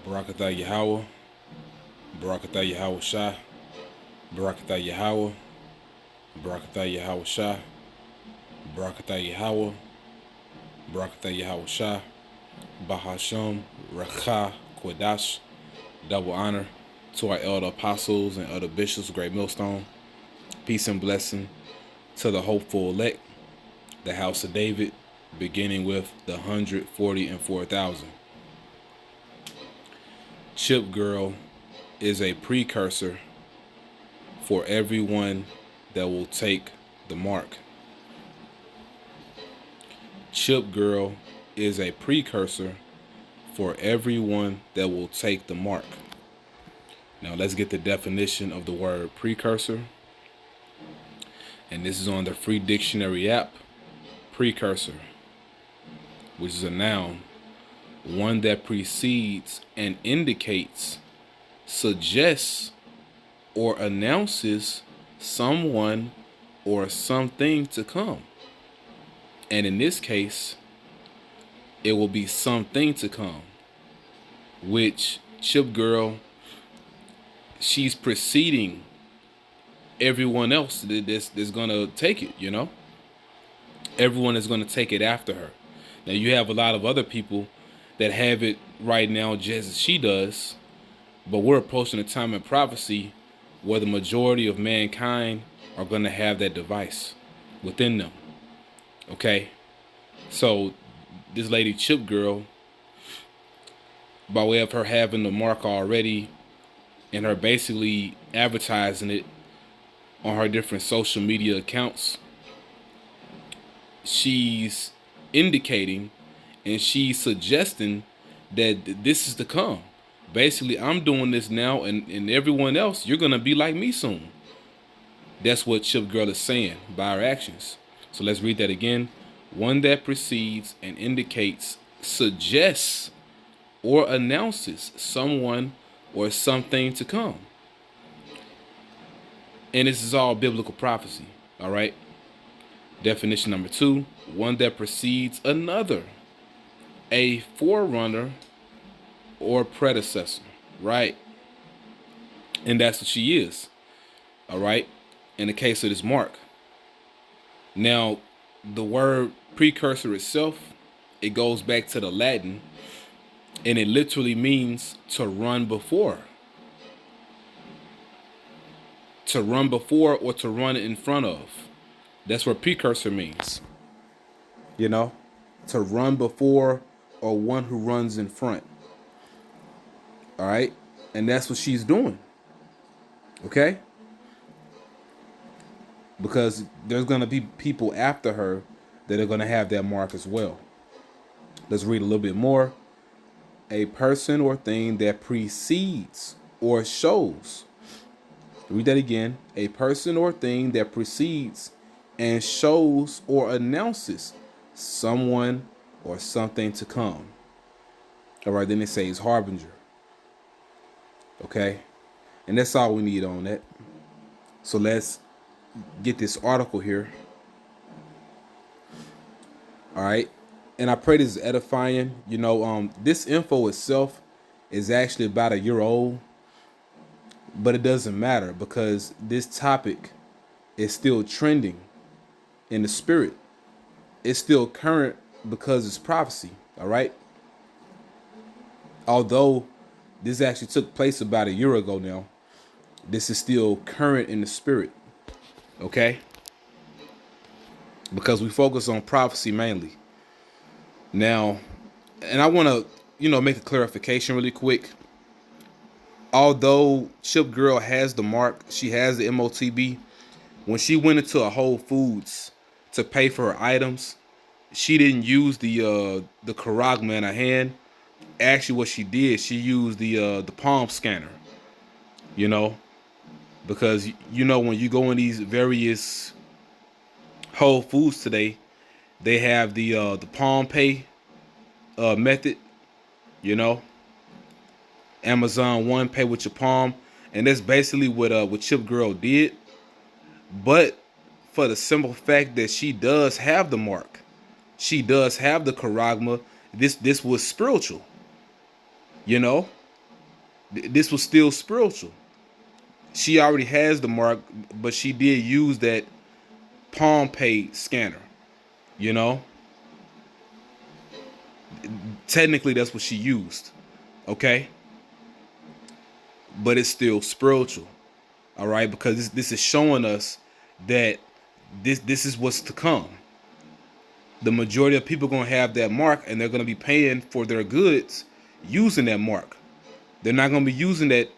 Barakatah Yahweh, Barakatah Yahweh Shah, Barakatah Yahweh, Barakatah Yahweh Shah, Barakatah Yahweh, Barakatah Yahweh Shah, Bahasham, Rakha, Kodash. Double honor to our elder apostles and other bishops, Great Millstone. Peace and blessing to the hopeful elect, the house of David, beginning with the 140 and 4,000. ChipGirl is a precursor for everyone that will take the mark. ChipGirl is a precursor for everyone that will take the mark. Now let's get the definition of the word precursor. And this is on the free dictionary app. Precursor, which is a noun, one that precedes and indicates, suggests, or announces someone or something to come. And in this case, it will be something to come, which ChipGirl, she's preceding everyone else that's gonna take it, you know? Everyone is gonna take it after her. Now you have a lot of other people that have it right now just as she does, but we're approaching a time in prophecy where the majority of mankind are gonna have that device within them. Okay? So this lady ChipGirl, by way of her having the mark already and her basically advertising it on her different social media accounts, she's indicating and she's suggesting that this is to come. Basically, I'm doing this now, and everyone else, you're going to be like me soon. That's what ChipGirl is saying by her actions. So let's read that again. One that precedes and indicates, suggests, or announces someone or something to come. And this is all biblical prophecy, all right? Definition number 2, one that precedes another, a forerunner or predecessor, right? And that's what she is, all right? In the case of this mark. Now, the word precursor itself, it goes back to the Latin, and it literally means to run before. To run before or to run in front of. That's what precursor means. You know, to run before or one who runs in front. All right. And that's what she's doing. Okay. Because there's going to be people after her that are going to have that mark as well. Let's read a little bit more. A person or thing that precedes or shows. Read that again. A person or thing that precedes and shows or announces someone or something to come. All right, then it says harbinger. Okay, and that's all we need on that. So let's get this article here. All right, and I pray this is edifying. You know, this info itself is actually about a year old, but it doesn't matter because this topic is still trending in the spirit. It's still current because it's prophecy, all right? Although this actually took place about a year ago now, this is still current in the spirit, okay? Because we focus on prophecy mainly. Now, and I want to, make a clarification really quick. Although ChipGirl has the mark, she has the MOTB, when she went into a Whole Foods to pay for her items, she didn't use the charagma in her hand. Actually, what she did, she used the palm scanner. Because when you go in these various Whole Foods today, they have the palm pay method. Amazon One, pay with your palm, and that's basically what ChipGirl did. But for the simple fact that she does have the mark, she does have the charagma, this was spiritual. You know, this was still spiritual. She already has the mark, but she did use that palm pay scanner. You know, technically that's what she used. Okay, but it's still spiritual. All right, because this is showing us that this is what's to come. The majority of people are going to have that mark, and they're going to be paying for their goods using that mark. They're not going to be using that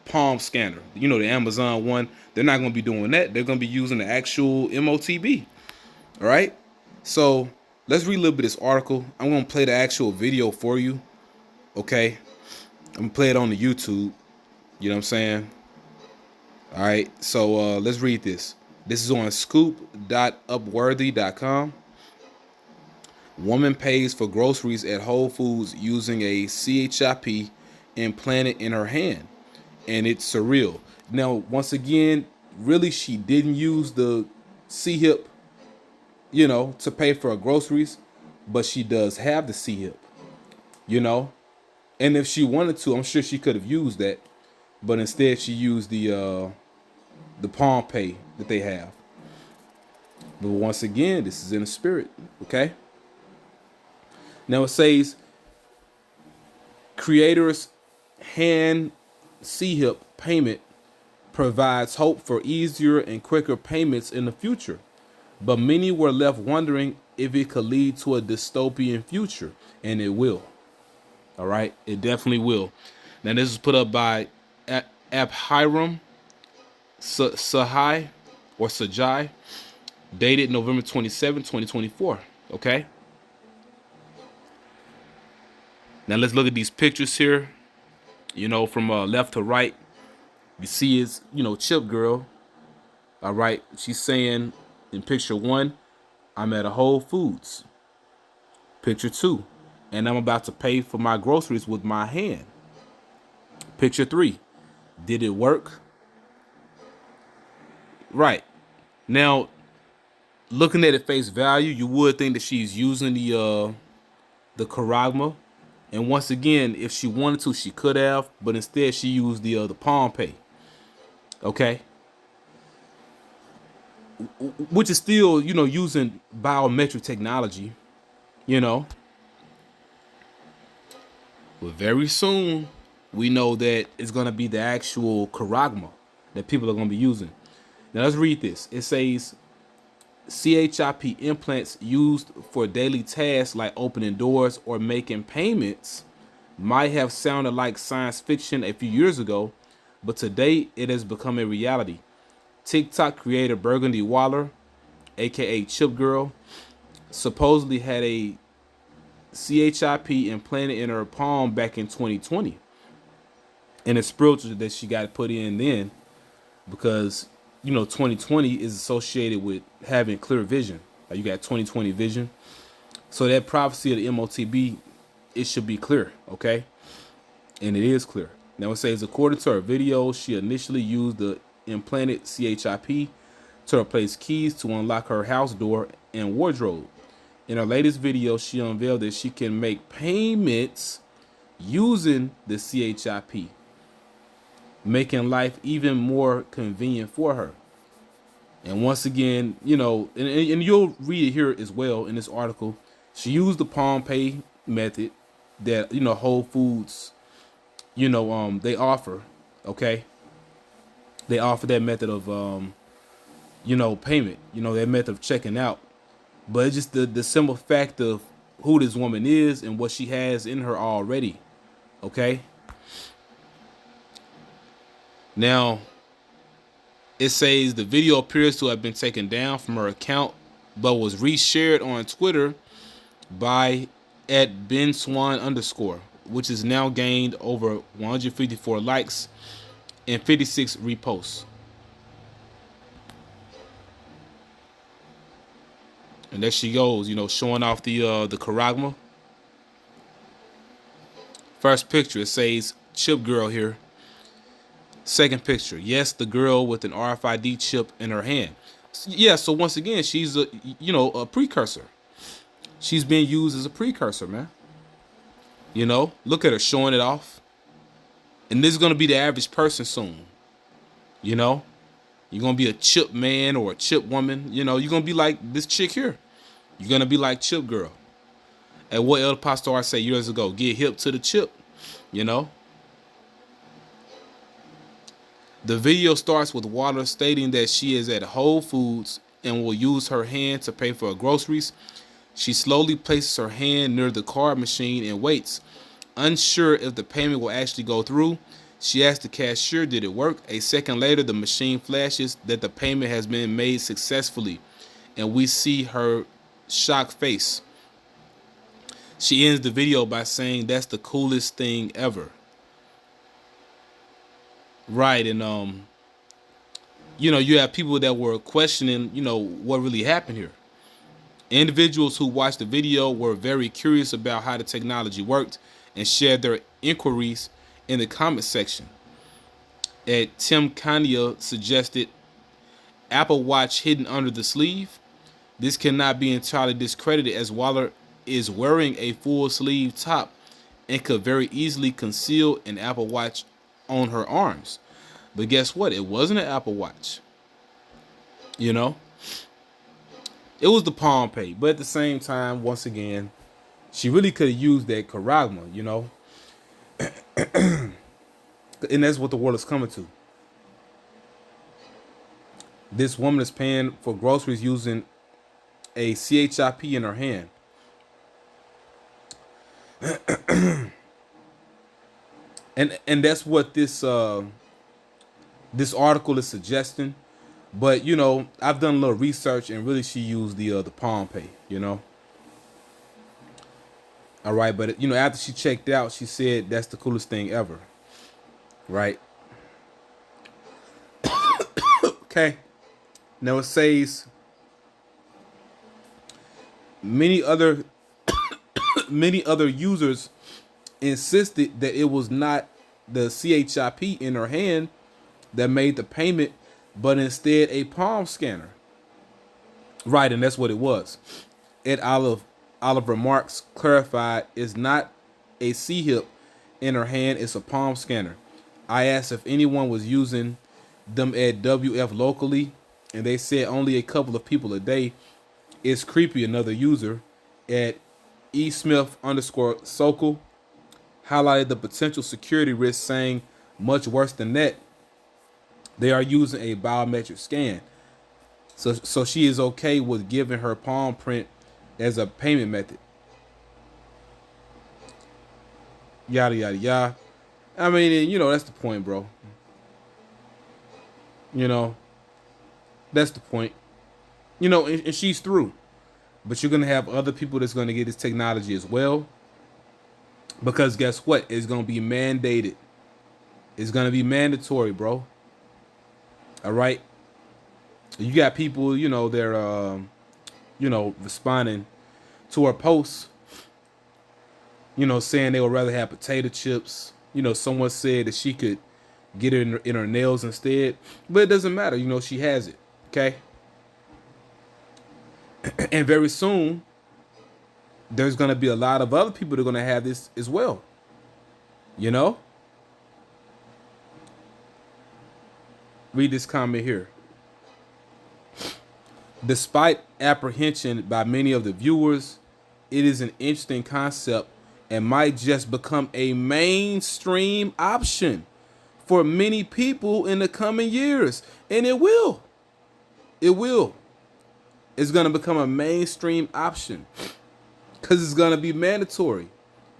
palm scanner, you know, the Amazon one. They're not going to be doing that. They're going to be using the actual MOTB. All right, so let's read a little bit of this article. I'm going to play the actual video for you. Okay, I'm going to play it on the YouTube. You know what I'm saying? All right, so let's read this. This is on scoop.upworthy.com. Woman pays for groceries at Whole Foods using a CHIP implanted in her hand, and it's surreal. Now, once again, really, she didn't use the C-hip, you know, to pay for her groceries, but she does have the C-hip, you know, and if she wanted to, I'm sure she could have used that, but instead she used the palm pay that they have. But once again, this is in the spirit, okay? Now it says, creators hand C-hip payment provides hope for easier and quicker payments in the future, but many were left wondering if it could lead to a dystopian future, and it will. All right, it definitely will. Now this is put up by Abhiram Sahai or Sajai, dated November 27, 2024. Okay. Now let's look at these pictures here. You know, from left to right, you see is, you know, ChipGirl. All right, she's saying in picture 1, I'm at a Whole Foods. Picture 2, and I'm about to pay for my groceries with my hand. Picture 3, did it work? Right. Now, looking at it face value, you would think that she's using the charagma. And once again, if she wanted to, she could have, but instead she used the palm pay. Okay, which is still, you know, using biometric technology. You know, but very soon we know that it's gonna be the actual charagma that people are gonna be using. Now let's read this. It says, CHIP implants used for daily tasks like opening doors or making payments might have sounded like science fiction a few years ago, but today it has become a reality. TikTok creator Burgundy Waller, aka ChipGirl, supposedly had a CHIP implanted in her palm back in 2020. And it's spiritual that she got put in then, because, you know, 2020 is associated with having clear vision. Like, you got 2020 vision. So that prophecy of the MOTB, it should be clear, okay? And it is clear. Now it says, according to her video, she initially used the implanted CHIP to replace keys to unlock her house door and wardrobe. In her latest video, she unveiled that she can make payments using the CHIP, making life even more convenient for her. And once again, you know, and you'll read it here as well in this article, she used the palm pay method that, you know, Whole Foods, you know, they offer, okay? They offer that method of, you know, payment, you know, that method of checking out. But it's just the simple fact of who this woman is and what she has in her already, okay? Now, it says the video appears to have been taken down from her account, but was reshared on Twitter by @BenSwan_, which has now gained over 154 likes and 56 reposts. And there she goes, you know, showing off the charagma. First picture, it says ChipGirl here. Second picture, yes, the girl with an RFID chip in her hand. Yeah, so once again, she's a, you know, a precursor. She's being used as a precursor, man. You know, look at her showing it off. And this is going to be the average person soon. You know, you're going to be a chip man or a chip woman. You know, you're going to be like this chick here. You're going to be like ChipGirl. And what El Pastor said years ago, get hip to the chip. You know, the video starts with Water stating that she is at Whole Foods and will use her hand to pay for her groceries. She slowly places her hand near the card machine and waits. Unsure if the payment will actually go through, she asks the cashier, did it work? A second later, the machine flashes that the payment has been made successfully, and we see her shocked face. She ends the video by saying, that's the coolest thing ever. Right, and you know, you have people that were questioning, you know, what really happened here. Individuals who watched the video were very curious about how the technology worked and shared their inquiries in the comment section. Tim Kanye suggested Apple Watch hidden under the sleeve. This cannot be entirely discredited as Waller is wearing a full sleeve top and could very easily conceal an Apple Watch on her arms. But guess what? It wasn't an Apple Watch. You know? It was the Palm Pay. But at the same time, once again, she really could have used that charagma, you know? And that's what the world is coming to. This woman is paying for groceries using a CHIP in her hand. And that's what this article is suggesting. But you know, I've done a little research, and really, she used the Palm Pay. You know. All right, but you know, after she checked out, she said that's the coolest thing ever. Right. Okay. Now it says many other users insisted that it was not the CHIP in her hand that made the payment, but instead a palm scanner. Right, and that's what it was. Ed Oliver Marks clarified it's not a C-hip in her hand, it's a palm scanner. I asked if anyone was using them at WF locally, and they said only a couple of people a day. It's creepy, another user at eSmith_Sokol highlighted the potential security risk, saying much worse than that, they are using a biometric scan. So she is okay with giving her palm print as a payment method. Yada, yada, yada. I mean, you know, that's the point, bro. You know, that's the point. You know, and she's through. But you're going to have other people that's going to get this technology as well. Because guess what? It's going to be mandated. It's going to be mandatory, bro. All right? You got people, you know, they're, you know, responding to her posts, you know, saying they would rather have potato chips. You know, someone said that she could get it in her nails instead. But it doesn't matter. You know, she has it. Okay? And very soon, there's going to be a lot of other people that are going to have this as well. You know? Read this comment here. Despite apprehension by many of the viewers, it is an interesting concept and might just become a mainstream option for many people in the coming years. And it will. It will. It's going to become a mainstream option because it's going to be mandatory.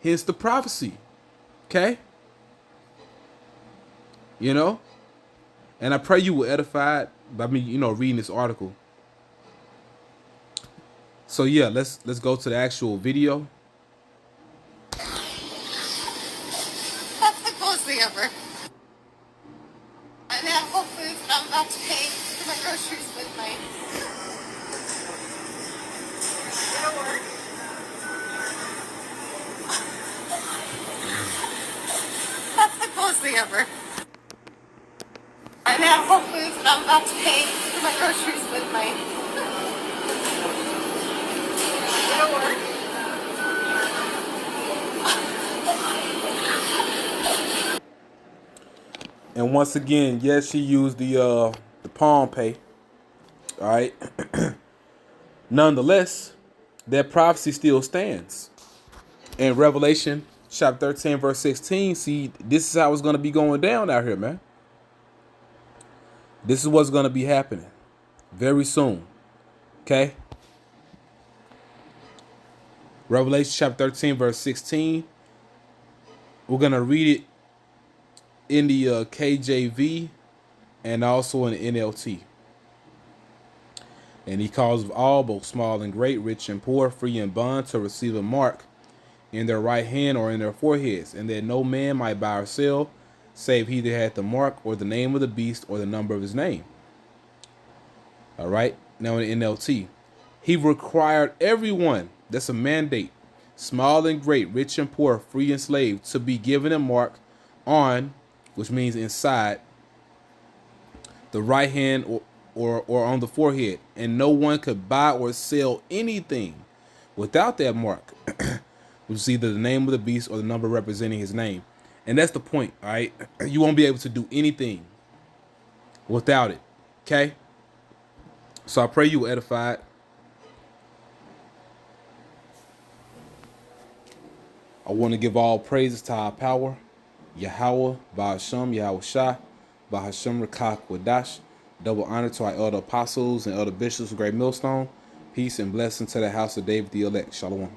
Hence the prophecy. Okay? You know? And I pray you were edified by me, you know, reading this article. So yeah, let's go to the actual video. That's the coolest thing ever. I'm at Whole Foods and I'm about to pay for my groceries with my... It'll work. That's the coolest thing ever. I'm at Whole Foods and I'm about to pay for my groceries with my... It'll work. And once again, yes, she used the palm pay. All right. Nonetheless, that prophecy still stands. In Revelation chapter 13, verse 16, see, this is how it's going to be going down out here, man. This is what's going to be happening very soon. Okay? Revelation chapter 13, verse 16. We're going to read it in the KJV and also in the NLT. And he calls all, both small and great, rich and poor, free and bond, to receive a mark in their right hand or in their foreheads, and that no man might buy or sell, save he that hath the mark or the name of the beast or the number of his name. All right. Now in the NLT, he required everyone, that's a mandate, small and great, rich and poor, free and slave, to be given a mark on, which means inside, the right hand or on the forehead, and no one could buy or sell anything without that mark, which is either the name of the beast or the number representing his name. And that's the point, all right? You won't be able to do anything without it, okay? So I pray you were edified. I want to give all praises to our power, Yahweh, Ba'ashem, Yahweh Shah, Ba'ashem Rakak Wadash. Double honor to our elder apostles and elder bishops of Great Millstone. Peace and blessing to the house of David the elect. Shalom.